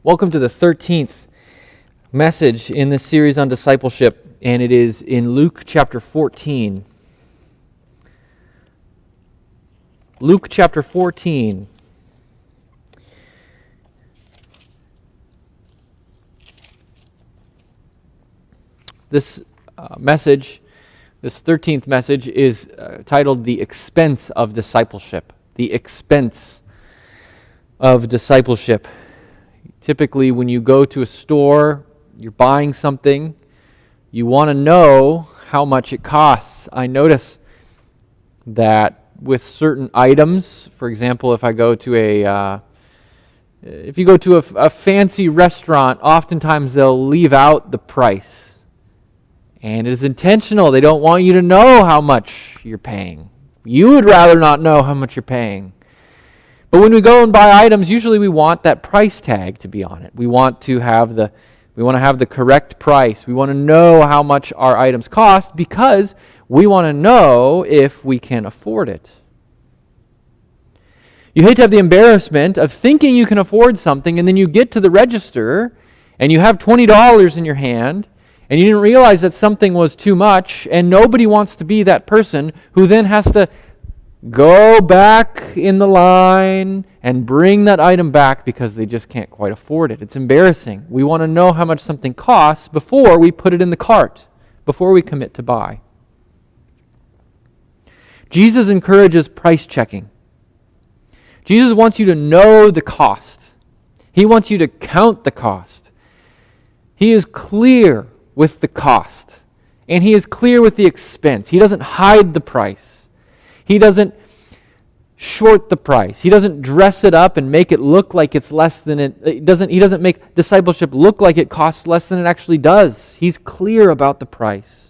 Welcome to the 13th message in this series on discipleship, and it is in Luke chapter 14. Luke chapter 14. This message, this 13th message, is titled The Expense of Discipleship. The Expense of Discipleship. Typically, when you go to a store, you're buying something, you want to know how much it costs. I notice that with certain items, for example, if you go to a fancy restaurant, oftentimes they'll leave out the price. And it is intentional. They don't want you to know how much you're paying. You would rather not know how much you're paying. But when we go and buy items, usually we want that price tag to be on it. We want to have the correct price. We want to know how much our items cost because we want to know if we can afford it. You hate to have the embarrassment of thinking you can afford something, and then you get to the register and you have $20 in your hand, and you didn't realize that something was too much, and nobody wants to be that person who then has to go back in the line and bring that item back because they just can't quite afford it. It's embarrassing. We want to know how much something costs before we put it in the cart, before we commit to buy. Jesus encourages price checking. Jesus wants you to know the cost. He wants you to count the cost. He is clear with the cost, and he is clear with the expense. He doesn't hide the price. He doesn't short the price. He doesn't dress it up and make it look like it's less than he doesn't make discipleship look like it costs less than it actually does. He's clear about the price.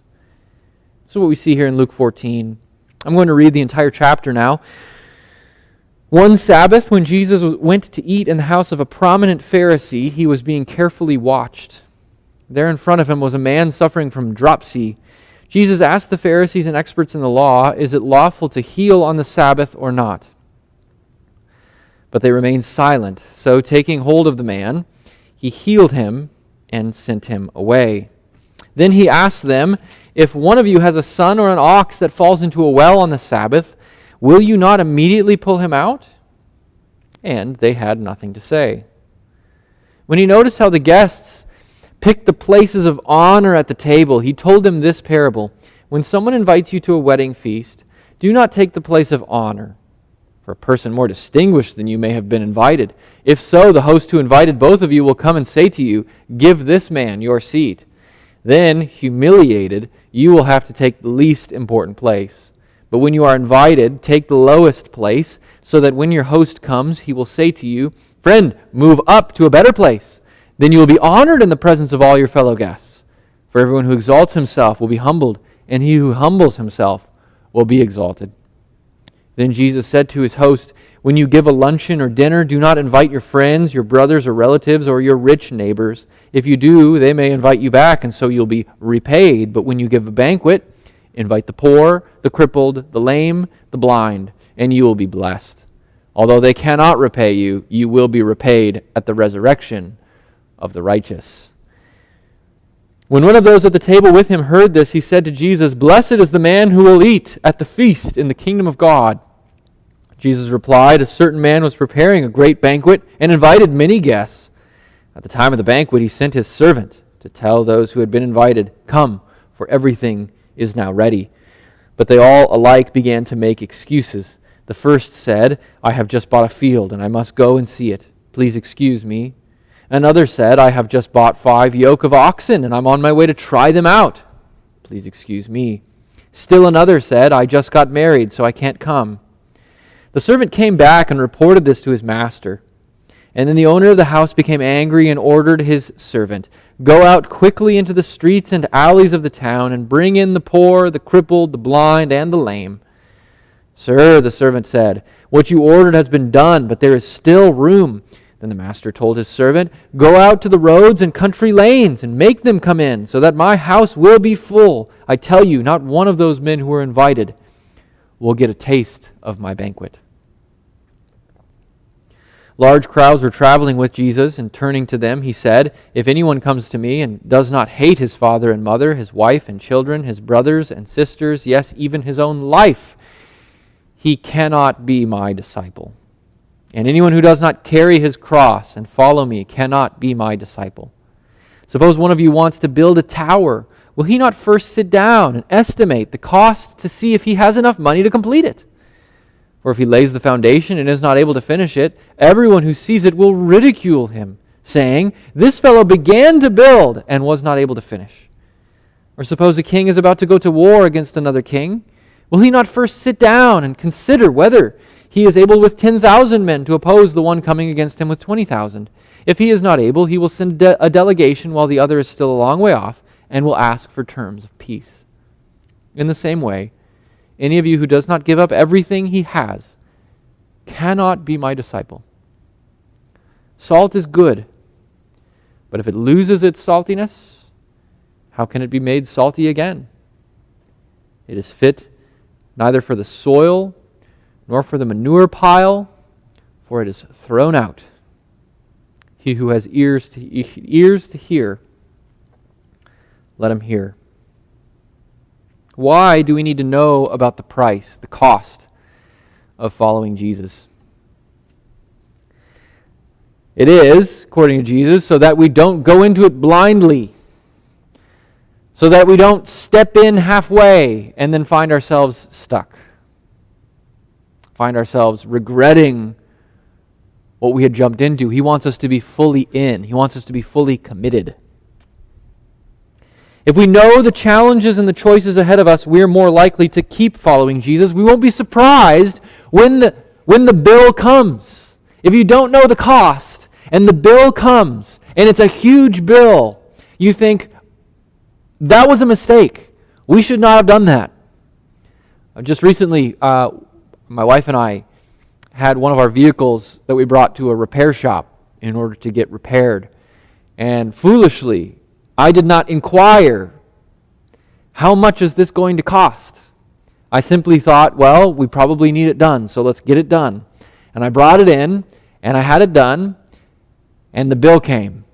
That's what we see here in Luke 14. I'm going to read the entire chapter now. One Sabbath, when Jesus went to eat in the house of a prominent Pharisee, he was being carefully watched. There in front of him was a man suffering from dropsy. Jesus asked the Pharisees and experts in the law, "Is it lawful to heal on the Sabbath or not?" But they remained silent. So taking hold of the man, he healed him and sent him away. Then he asked them, "If one of you has a son or an ox that falls into a well on the Sabbath, will you not immediately pull him out?" And they had nothing to say. When he noticed how the guests picked the places of honor at the table, he told them this parable. When someone invites you to a wedding feast, do not take the place of honor, for a person more distinguished than you may have been invited. If so, the host who invited both of you will come and say to you, "Give this man your seat." Then, humiliated, you will have to take the least important place. But when you are invited, take the lowest place, so that when your host comes, he will say to you, "Friend, move up to a better place." Then you will be honored in the presence of all your fellow guests. For everyone who exalts himself will be humbled, and he who humbles himself will be exalted. Then Jesus said to his host, "When you give a luncheon or dinner, do not invite your friends, your brothers or relatives, or your rich neighbors. If you do, they may invite you back, and so you'll be repaid. But when you give a banquet, invite the poor, the crippled, the lame, the blind, and you will be blessed. Although they cannot repay you, you will be repaid at the resurrection of the righteous." When one of those at the table with him heard this, he said to Jesus, "Blessed is the man who will eat at the feast in the kingdom of God." Jesus replied, "A certain man was preparing a great banquet and invited many guests. At the time of the banquet, he sent his servant to tell those who had been invited, 'Come, for everything is now ready.' But they all alike began to make excuses. The first said, 'I have just bought a field and I must go and see it. Please excuse me.' Another said, 'I have just bought 5 yoke of oxen, and I'm on my way to try them out. Please excuse me.' Still another said, 'I just got married, so I can't come.' The servant came back and reported this to his master. And then the owner of the house became angry and ordered his servant, 'Go out quickly into the streets and alleys of the town, and bring in the poor, the crippled, the blind, and the lame.' 'Sir,' the servant said, 'what you ordered has been done, but there is still room.' Then the master told his servant, 'Go out to the roads and country lanes and make them come in, so that my house will be full. I tell you, not one of those men who were invited will get a taste of my banquet.'" Large crowds were traveling with Jesus, and turning to them, he said, "If anyone comes to me and does not hate his father and mother, his wife and children, his brothers and sisters, yes, even his own life, he cannot be my disciple. And anyone who does not carry his cross and follow me cannot be my disciple. Suppose one of you wants to build a tower. Will he not first sit down and estimate the cost to see if he has enough money to complete it? For if he lays the foundation and is not able to finish it, everyone who sees it will ridicule him, saying, 'This fellow began to build and was not able to finish.' Or suppose a king is about to go to war against another king. Will he not first sit down and consider whether he is able with 10,000 men to oppose the one coming against him with 20,000? If he is not able, he will send a delegation while the other is still a long way off, and will ask for terms of peace. In the same way, any of you who does not give up everything he has cannot be my disciple. Salt is good, but if it loses its saltiness, how can it be made salty again? It is fit neither for the soil nor for the manure pile, for it is thrown out. He who has ears to hear, let him hear." Why do we need to know about the price, the cost of following Jesus? It is, according to Jesus, so that we don't go into it blindly, so that we don't step in halfway and then find ourselves stuck, find ourselves regretting what we had jumped into. He wants us to be fully in. He wants us to be fully committed. If we know the challenges and the choices ahead of us, we're more likely to keep following Jesus. We won't be surprised when the bill comes. If you don't know the cost and the bill comes and it's a huge bill, you think, that was a mistake. We should not have done that. Just recently, my wife and I had one of our vehicles that we brought to a repair shop in order to get repaired. And foolishly, I did not inquire, how much is this going to cost? I simply thought, well, we probably need it done, so let's get it done. And I brought it in, and I had it done, and the bill came.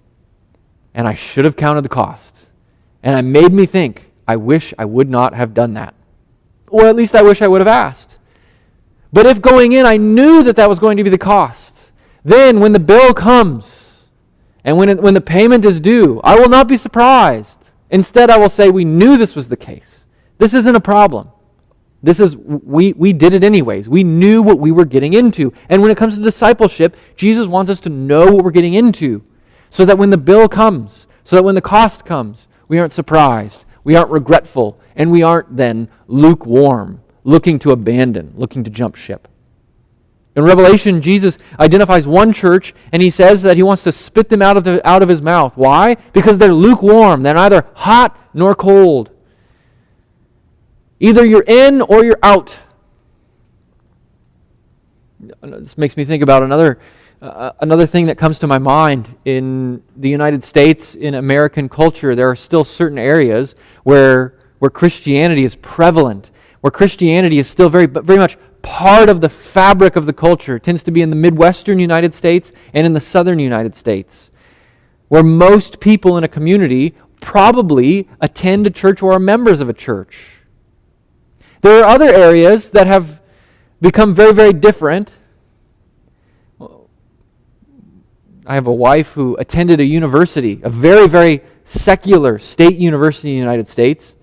And I should have counted the cost. And it made me think, I wish I would not have done that. Or at least I wish I would have asked. But if going in I knew that was going to be the cost, then when the bill comes, and when the payment is due, I will not be surprised. Instead, I will say, we knew this was the case. This isn't a problem. We did it anyways. We knew what we were getting into. And when it comes to discipleship, Jesus wants us to know what we're getting into, so that when the bill comes, so that when the cost comes, we aren't surprised, we aren't regretful, and we aren't then lukewarm, looking to abandon, looking to jump ship. In Revelation, Jesus identifies one church, and he says that he wants to spit them out of his mouth. Why? Because they're lukewarm. They're neither hot nor cold. Either you're in or you're out. This makes me think about another thing that comes to my mind. In the United States, in American culture, there are still certain areas where Christianity is prevalent, where Christianity is still very much part of the fabric of the culture. It tends to be in the Midwestern United States and in the Southern United States, where most people in a community probably attend a church or are members of a church. There are other areas that have become very, very different. I have a wife who attended a university, a very, very secular state university in the United States.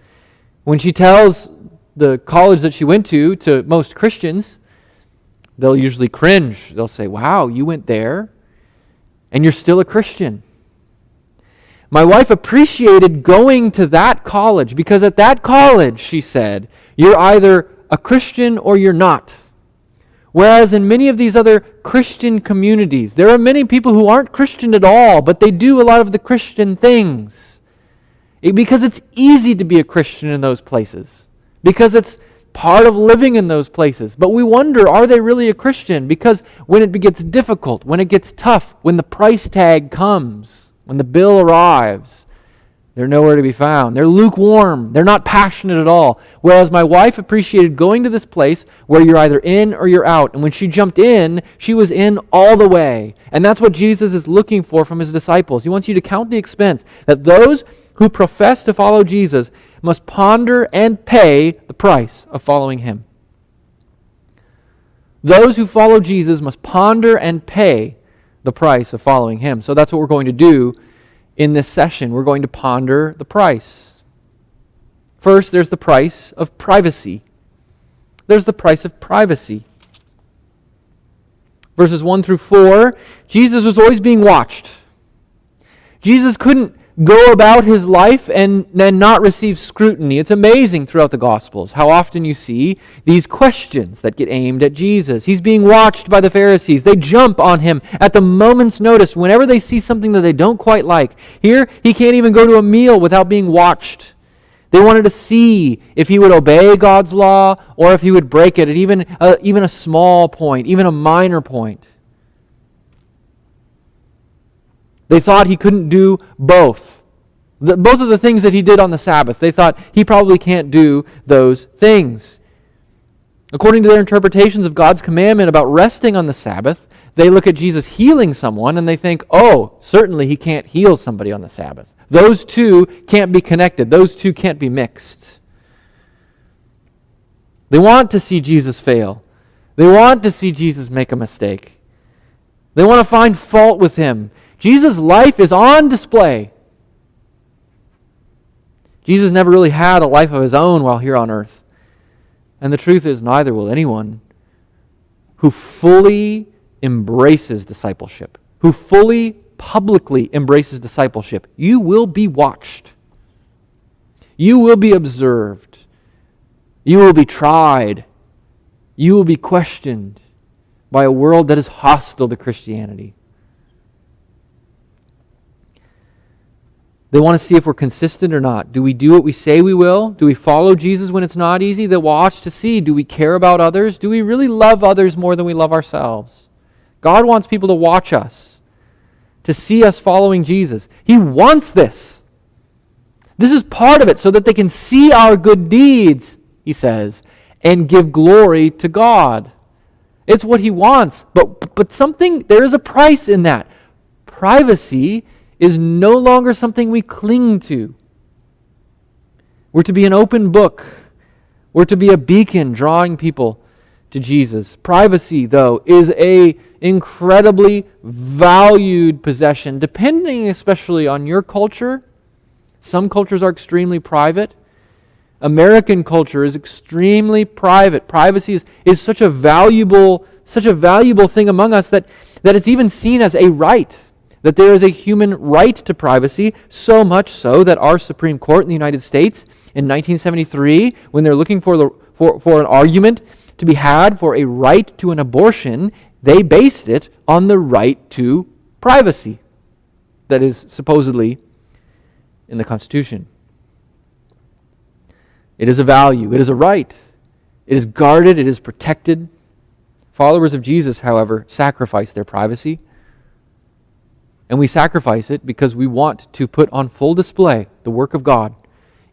When she tells the college that she went to most Christians, they'll usually cringe. They'll say, "Wow, you went there and you're still a Christian." My wife appreciated going to that college because at that college, she said, you're either a Christian or you're not. Whereas in many of these other Christian communities, there are many people who aren't Christian at all, but they do a lot of the Christian things. Because it's easy to be a Christian in those places. Because it's part of living in those places. But we wonder, are they really a Christian? Because when it gets difficult, when it gets tough, when the price tag comes, when the bill arrives, They're nowhere to be found. They're lukewarm. They're not passionate at all. Whereas my wife appreciated going to this place where you're either in or you're out. And when she jumped in, she was in all the way. And that's what Jesus is looking for from his disciples. He wants you to count the expense, that those who profess to follow Jesus must ponder and pay the price of following him. Those who follow Jesus must ponder and pay the price of following him. So that's what we're going to do in this session. We're going to ponder the price. First, there's the price of privacy. There's the price of privacy. Verses 1 through 4, Jesus was always being watched. Jesus couldn't go about his life and then not receive scrutiny. It's amazing throughout the Gospels how often you see these questions that get aimed at Jesus. He's being watched by the Pharisees. They jump on him at the moment's notice whenever they see something that they don't quite like. Here, he can't even go to a meal without being watched. They wanted to see if he would obey God's law or if he would break it at even a small point, even a minor point. They thought he couldn't do both. Both of the things that he did on the Sabbath, they thought he probably can't do those things. According to their interpretations of God's commandment about resting on the Sabbath, they look at Jesus healing someone and they think, oh, certainly he can't heal somebody on the Sabbath. Those two can't be connected. Those two can't be mixed. They want to see Jesus fail. They want to see Jesus make a mistake. They want to find fault with him. Jesus' life is on display. Jesus never really had a life of his own while here on earth. And the truth is, neither will anyone who fully embraces discipleship, who fully, publicly embraces discipleship. You will be watched. You will be observed. You will be tried. You will be questioned by a world that is hostile to Christianity. They want to see if we're consistent or not. Do we do what we say we will? Do we follow Jesus when it's not easy? They watch to see, do we care about others? Do we really love others more than we love ourselves? God wants people to watch us, to see us following Jesus. He wants this. This is part of it so that they can see our good deeds, he says, and give glory to God. It's what he wants. But there is a price in that. Privacy is no longer something we cling to. We're to be an open book. We're to be a beacon drawing people to Jesus. Privacy, though, is an incredibly valued possession, depending especially on your culture. Some cultures are extremely private. American culture is extremely private. Privacy is such a valuable thing among us that it's even seen as a right. That there is a human right to privacy, so much so that our Supreme Court in the United States in 1973, when they're looking for an argument to be had for a right to an abortion, they based it on the right to privacy that is supposedly in the Constitution. It is a value. It is a right. It is guarded. It is protected. Followers of Jesus, however, sacrifice their privacy. And we sacrifice it because we want to put on full display the work of God.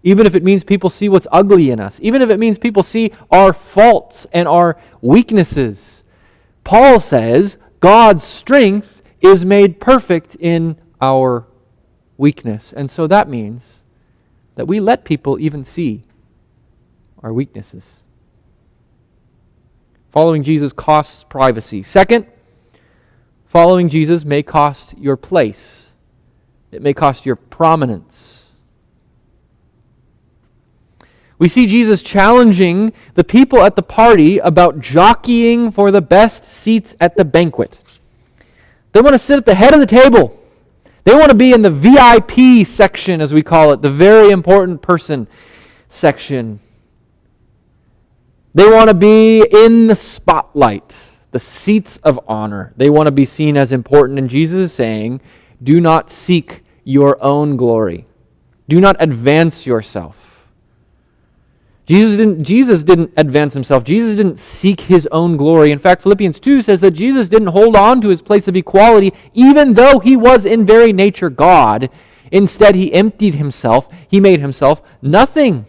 Even if it means people see what's ugly in us. Even if it means people see our faults and our weaknesses. Paul says God's strength is made perfect in our weakness. And so that means that we let people even see our weaknesses. Following Jesus costs privacy. Second, following Jesus may cost your place. It may cost your prominence. We see Jesus challenging the people at the party about jockeying for the best seats at the banquet. They want to sit at the head of the table. They want to be in the VIP section, as we call it, the very important person section. They want to be in the spotlight. The seats of honor. They want to be seen as important. And Jesus is saying, do not seek your own glory. Do not advance yourself. Jesus didn't advance himself. Jesus didn't seek his own glory. In fact, Philippians 2 says that Jesus didn't hold on to his place of equality, even though he was in very nature God. Instead, he emptied himself. He made himself nothing.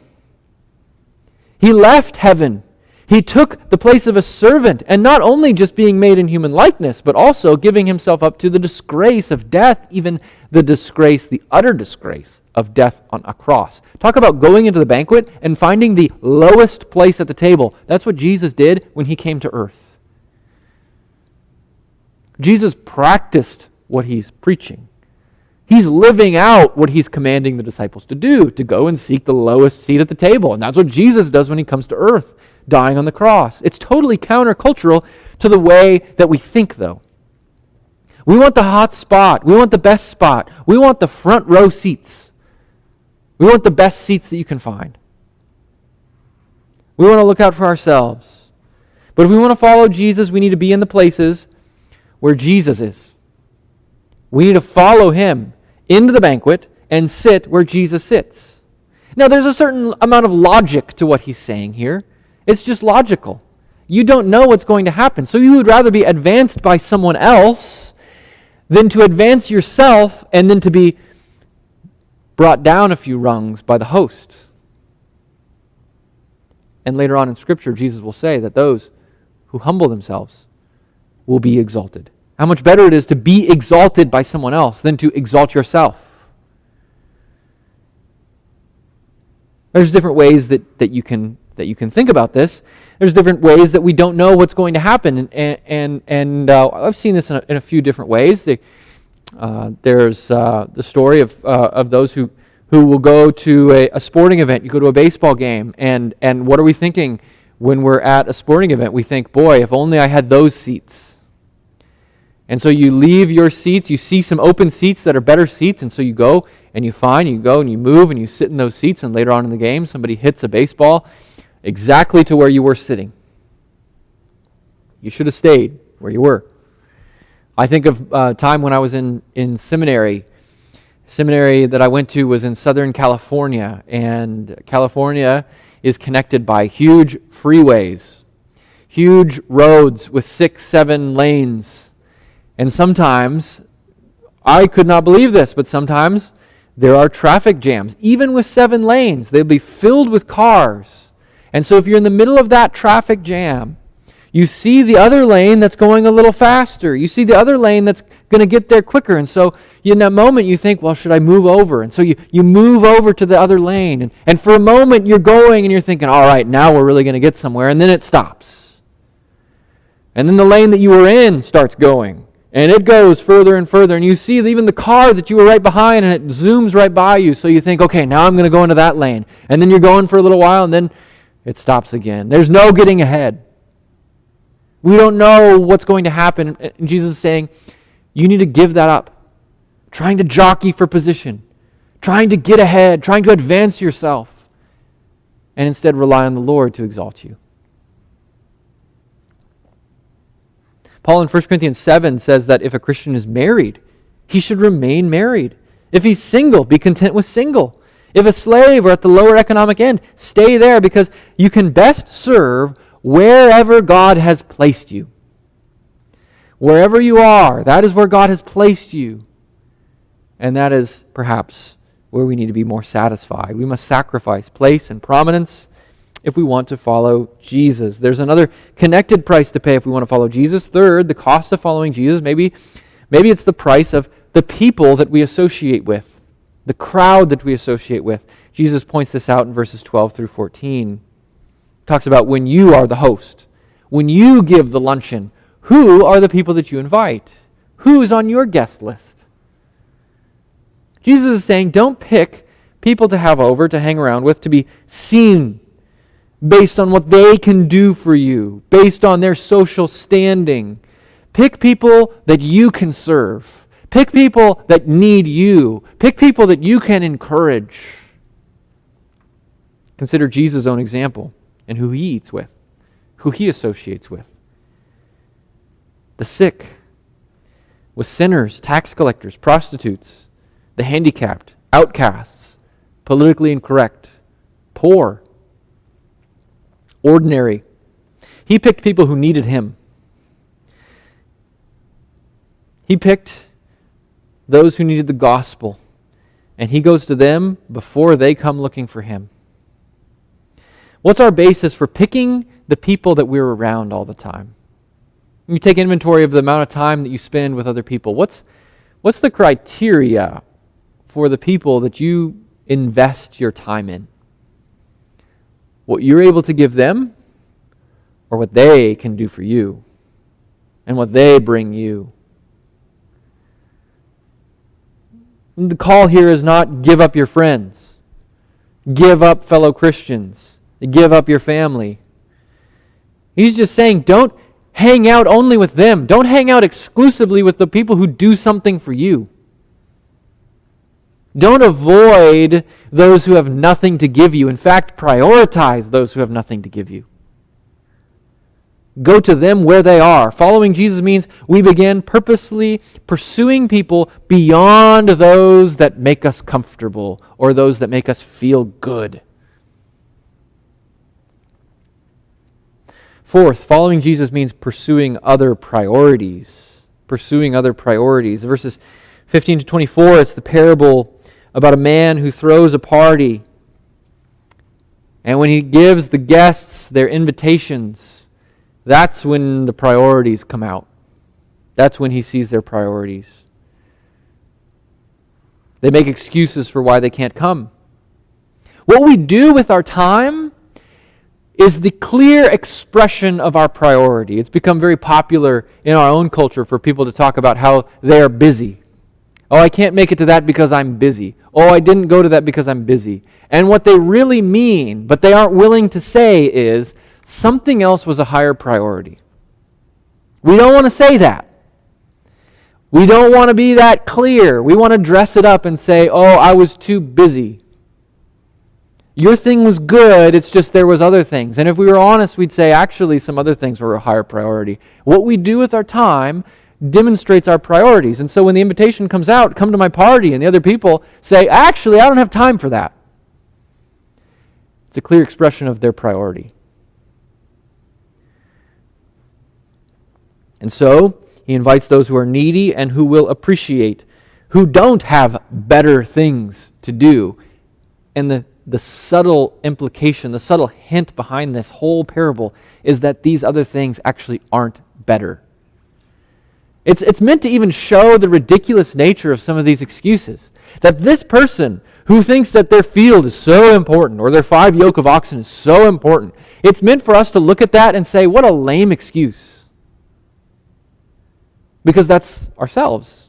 He left heaven. He took the place of a servant, and not only just being made in human likeness, but also giving himself up to the disgrace of death, even the disgrace, the utter disgrace of death on a cross. Talk about going into the banquet and finding the lowest place at the table. That's what Jesus did when he came to earth. Jesus practiced what he's preaching. He's living out what he's commanding the disciples to do, to go and seek the lowest seat at the table. And that's what Jesus does when he comes to earth, dying on the cross. It's totally countercultural to the way that we think, though. We want the hot spot. We want the best spot. We want the front row seats. We want the best seats that you can find. We want to look out for ourselves. But if we want to follow Jesus, we need to be in the places where Jesus is. We need to follow him into the banquet and sit where Jesus sits. Now, there's a certain amount of logic to what he's saying here. It's just logical. You don't know what's going to happen, so you would rather be advanced by someone else than to advance yourself and then to be brought down a few rungs by the host. And later on in Scripture, Jesus will say that those who humble themselves will be exalted. How much better it is to be exalted by someone else than to exalt yourself. There's different ways that you can think about this. There's different ways that we don't know what's going to happen, and I've seen this in a few different ways. There's the story of those who will go to a sporting event. You go to a baseball game, and what are we thinking when we're at a sporting event? We think, boy, if only I had those seats. And so you leave your seats, you see some open seats that are better seats, and so you go and you go and you move and you sit in those seats, and later on in the game, somebody hits a baseball exactly to where you were sitting. You should have stayed where you were. I think of a time when I was in seminary. Seminary that I went to was in Southern California, and California is connected by huge freeways, huge roads with 6-7 lanes. And sometimes, I could not believe this, but sometimes there are traffic jams. Even with 7 lanes, they'll be filled with cars. And so if you're in the middle of that traffic jam, you see the other lane that's going a little faster. You see the other lane that's going to get there quicker. And so in that moment you think, well, should I move over? And so you move over to the other lane. And for a moment you're going and you're thinking, all right, now we're really going to get somewhere. And then it stops. And then the lane that you were in starts going. And it goes further and further. And you see even the car that you were right behind, and it zooms right by you. So you think, okay, now I'm going to go into that lane. And then you're going for a little while, and then it stops again. There's no getting ahead. We don't know what's going to happen. And Jesus is saying, you need to give that up. Trying to jockey for position. Trying to get ahead. Trying to advance yourself. And instead rely on the Lord to exalt you. Paul in 1 Corinthians 7 says that if a Christian is married, he should remain married. If he's single, be content with single. If a slave or at the lower economic end, stay there, because you can best serve wherever God has placed you. Wherever you are, that is where God has placed you. And that is perhaps where we need to be more satisfied. We must sacrifice place and prominence if we want to follow Jesus. There's another connected price to pay if we want to follow Jesus. Third, the cost of following Jesus. Maybe it's the price of the people that we associate with, the crowd that we associate with. Jesus points this out in verses 12 through 14. He talks about when you are the host, when you give the luncheon, who are the people that you invite? Who's on your guest list? Jesus is saying, don't pick people to have over, to hang around with, to be seen based on what they can do for you, based on their social standing. Pick people that you can serve. Pick people that need you. Pick people that you can encourage. Consider Jesus' own example and who he eats with, who he associates with. The sick, with sinners, tax collectors, prostitutes, the handicapped, outcasts, politically incorrect, poor, ordinary. He picked people who needed him. He picked those who needed the gospel. and he goes to them before they come looking for him. What's our basis for picking the people that we're around all the time? You take inventory of the amount of time that you spend with other people. What's the criteria for the people that you invest your time in? What you're able to give them, or what they can do for you, and what they bring you? The call here is not give up your friends, give up fellow Christians, give up your family. He's just saying, don't hang out only with them. Don't hang out exclusively with the people who do something for you. Don't avoid those who have nothing to give you. In fact, prioritize those who have nothing to give you. Go to them where they are. Following Jesus means we begin purposely pursuing people beyond those that make us comfortable or those that make us feel good. Fourth, following Jesus means pursuing other priorities. Pursuing other priorities. Verses 15 to 24, it's the parable about a man who throws a party. And when he gives the guests their invitations, that's when the priorities come out. That's when he sees their priorities. They make excuses for why they can't come. What we do with our time is the clear expression of our priority. It's become very popular in our own culture for people to talk about how they are busy. Oh, I can't make it to that because I'm busy. Oh, I didn't go to that because I'm busy. And what they really mean, but they aren't willing to say, is something else was a higher priority. We don't want to say that. We don't want to be that clear. We want to dress it up and say, oh, I was too busy. Your thing was good, it's just there was other things. And if we were honest, we'd say actually some other things were a higher priority. What we do with our time demonstrates our priorities. And so when the invitation comes out, come to my party, and the other people say, actually, I don't have time for that. It's a clear expression of their priority. And so he invites those who are needy and who will appreciate, who don't have better things to do. And the subtle implication, the subtle hint behind this whole parable is that these other things actually aren't better. It's meant to even show the ridiculous nature of some of these excuses. That this person who thinks that their field is so important or their 5 yoke of oxen is so important, it's meant for us to look at that and say, what a lame excuse. Because that's ourselves.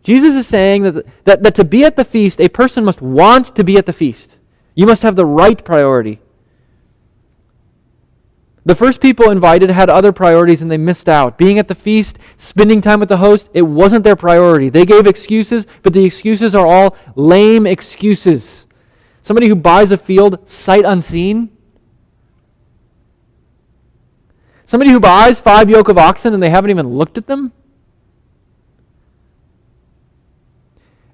Jesus is saying that to be at the feast, a person must want to be at the feast. You must have the right priority. The first people invited had other priorities and they missed out. Being at the feast, spending time with the host, it wasn't their priority. They gave excuses, but the excuses are all lame excuses. Somebody who buys a field sight unseen. Somebody who buys 5 yoke of oxen and they haven't even looked at them.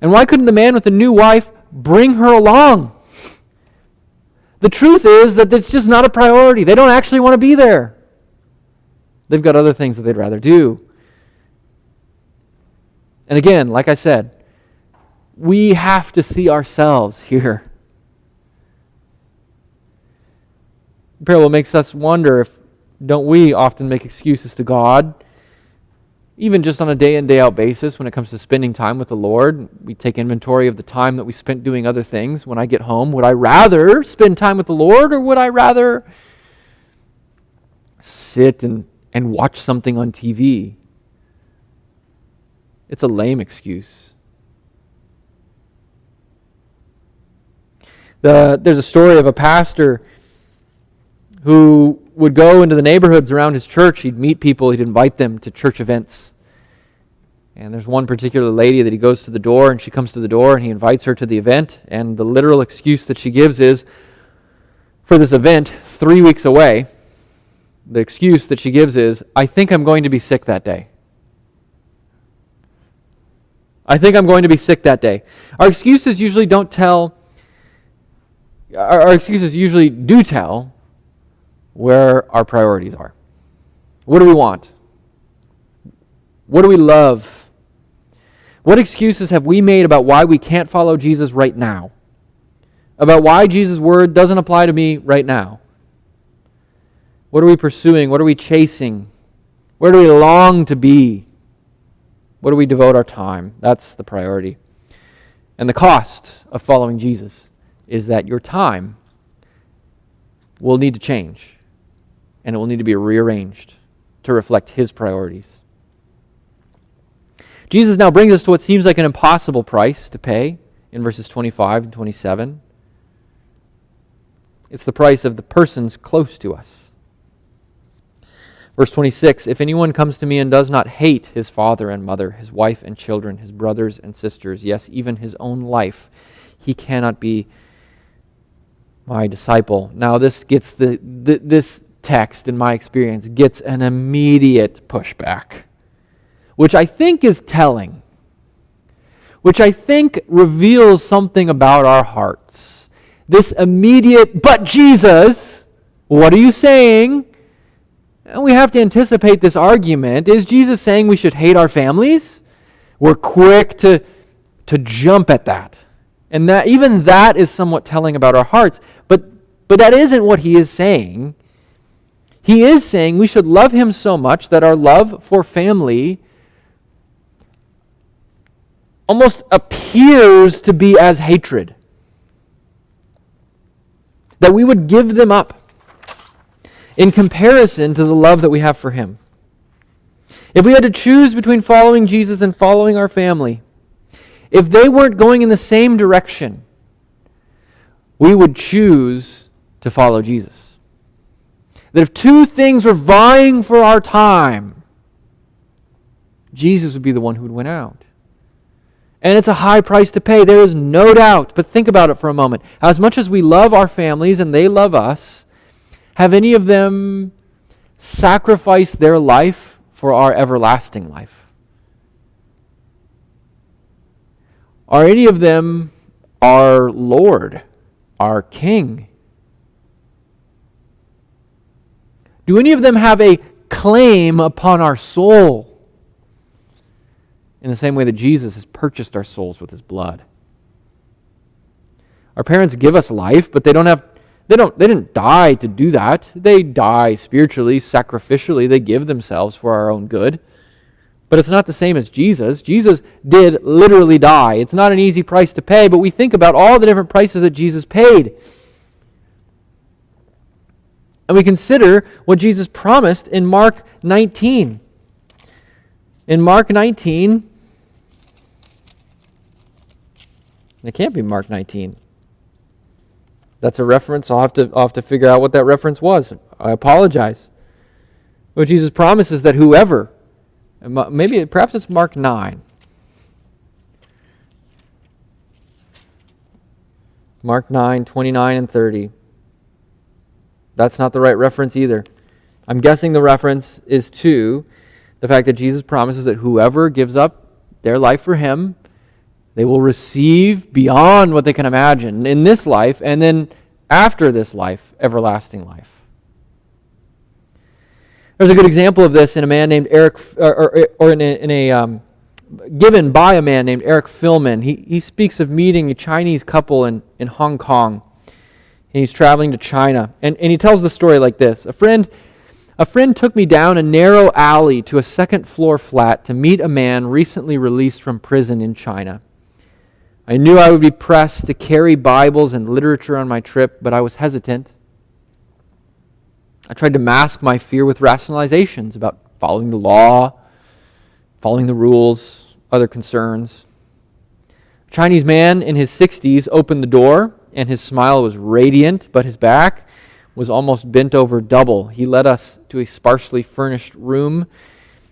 And why couldn't the man with the new wife bring her along? The truth is that it's just not a priority. They don't actually want to be there. They've got other things that they'd rather do. And again, like I said, we have to see ourselves here. The parable makes us wonder if don't we often make excuses to God, even just on a day in, day out basis when it comes to spending time with the Lord. We take inventory of the time that we spent doing other things. When I get home, would I rather spend time with the Lord, or would I rather sit and watch something on TV? It's a lame excuse. There's a story of a pastor who would go into the neighborhoods around his church. He'd meet people, he'd invite them to church events. And there's one particular lady that he goes to the door, and she comes to the door, and he invites her to the event. And the literal excuse that she gives is, for this event, 3 weeks away, the excuse that she gives is, I think I'm going to be sick that day. I think I'm going to be sick that day. Our excuses usually do tell where our priorities are. What do we want? What do we love? What excuses have we made about why we can't follow Jesus right now? About why Jesus' word doesn't apply to me right now? What are we pursuing? What are we chasing? Where do we long to be? What do we devote our time? That's the priority. And the cost of following Jesus is that your time will need to change, and it will need to be rearranged to reflect His priorities. Jesus now brings us to what seems like an impossible price to pay in verses 25 and 27. It's the price of the persons close to us. Verse 26, if anyone comes to me and does not hate his father and mother, his wife and children, his brothers and sisters, yes, even his own life, he cannot be my disciple. Now this gets this text, in my experience, gets an immediate pushback, which I think is telling, which I think reveals something about our hearts. This immediate, but Jesus, what are you saying? And we have to anticipate this argument. Is Jesus saying we should hate our families? We're quick to jump at that. And that even that is somewhat telling about our hearts. But that isn't what he is saying. He is saying we should love him so much that our love for family almost appears to be as hatred. That we would give them up in comparison to the love that we have for him. If we had to choose between following Jesus and following our family, if they weren't going in the same direction, we would choose to follow Jesus. That if two things were vying for our time, Jesus would be the one who would win out. And it's a high price to pay, there is no doubt. But think about it for a moment. As much as we love our families and they love us, have any of them sacrificed their life for our everlasting life? Are any of them our Lord, our King? Do any of them have a claim upon our soul? In the same way that Jesus has purchased our souls with his blood. Our parents give us life, but they didn't die to do that. They die spiritually, sacrificially. They give themselves for our own good. But it's not the same as Jesus. Jesus did literally die. It's not an easy price to pay, but we think about all the different prices that Jesus paid. And we consider what Jesus promised in Mark 19. In Mark 19, it can't be Mark 19. That's a reference. I'll have to figure out what that reference was. I apologize. What Jesus promises that whoever, perhaps it's Mark 9. Mark 9, 29 and 30. That's not the right reference either. I'm guessing the reference is to the fact that Jesus promises that whoever gives up their life for him, they will receive beyond what they can imagine in this life, and then after this life, everlasting life. There's a good example of this in a man named Eric, given by a man named Eric Philman. He speaks of meeting a Chinese couple in Hong Kong, and he's traveling to China, and he tells the story like this: A friend took me down a narrow alley to a second-floor flat to meet a man recently released from prison in China. I knew I would be pressed to carry Bibles and literature on my trip, but I was hesitant. I tried to mask my fear with rationalizations about following the law, following the rules, other concerns. A Chinese man in his 60s opened the door, and his smile was radiant, but his back was almost bent over double. He led us to a sparsely furnished room,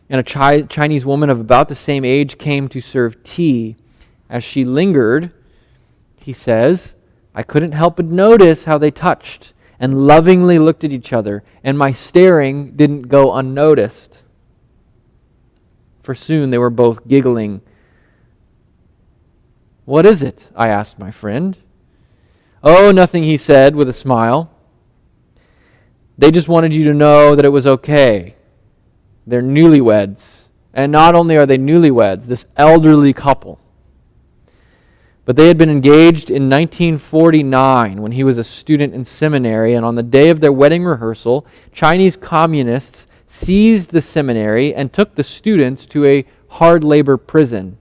and a Chinese woman of about the same age came to serve tea. As she lingered, he says, I couldn't help but notice how they touched and lovingly looked at each other, and my staring didn't go unnoticed. For soon they were both giggling. What is it? I asked my friend. Oh, nothing, he said with a smile. They just wanted you to know that it was okay. They're newlyweds, And not only are they newlyweds, this elderly couple, but they had been engaged in 1949 when he was a student in seminary, and on the day of their wedding rehearsal, Chinese communists seized the seminary and took the students to a hard labor prison.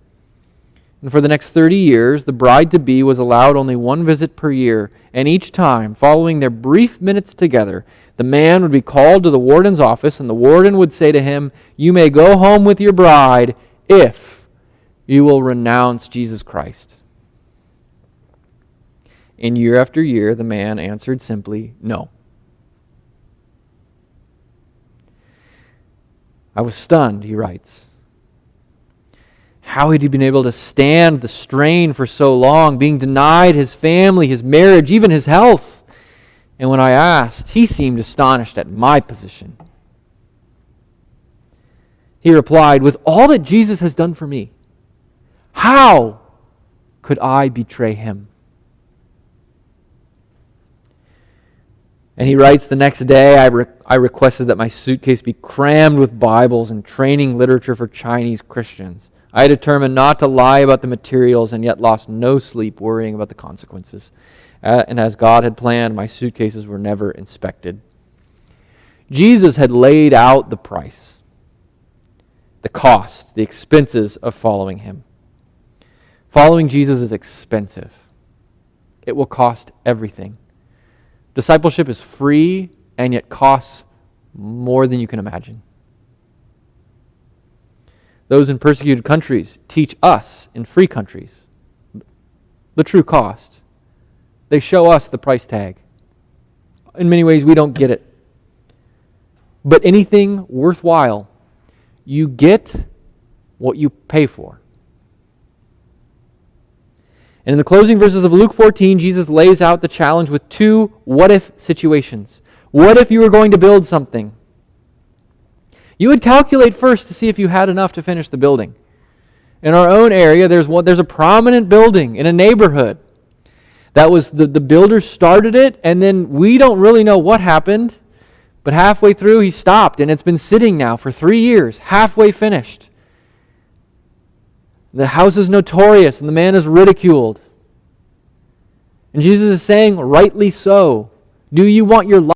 And for the next 30 years, the bride-to-be was allowed only one visit per year, and each time, following their brief minutes together, the man would be called to the warden's office, and the warden would say to him, "You may go home with your bride if you will renounce Jesus Christ." And year after year, the man answered simply, "No." I was stunned, he writes. How had he been able to stand the strain for so long, being denied his family, his marriage, even his health? And when I asked, he seemed astonished at my position. He replied, "With all that Jesus has done for me, how could I betray him?" And he writes, the next day I requested that my suitcase be crammed with Bibles and training literature for Chinese Christians. I determined not to lie about the materials and yet lost no sleep worrying about the consequences. And as God had planned, my suitcases were never inspected. Jesus had laid out the price, the cost, the expenses of following him. Following Jesus is expensive. It will cost everything. Discipleship is free and yet costs more than you can imagine. Those in persecuted countries teach us in free countries the true cost. They show us the price tag. In many ways, we don't get it. But anything worthwhile, you get what you pay for. And in the closing verses of Luke 14, Jesus lays out the challenge with two what-if situations. What if you were going to build something? You would calculate first to see if you had enough to finish the building. In our own area, there's a prominent building in a neighborhood. That was the builder started it, and then we don't really know what happened, but halfway through he stopped, and it's been sitting now for 3 years, halfway finished. The house is notorious, and the man is ridiculed. And Jesus is saying, rightly so. Do you want your life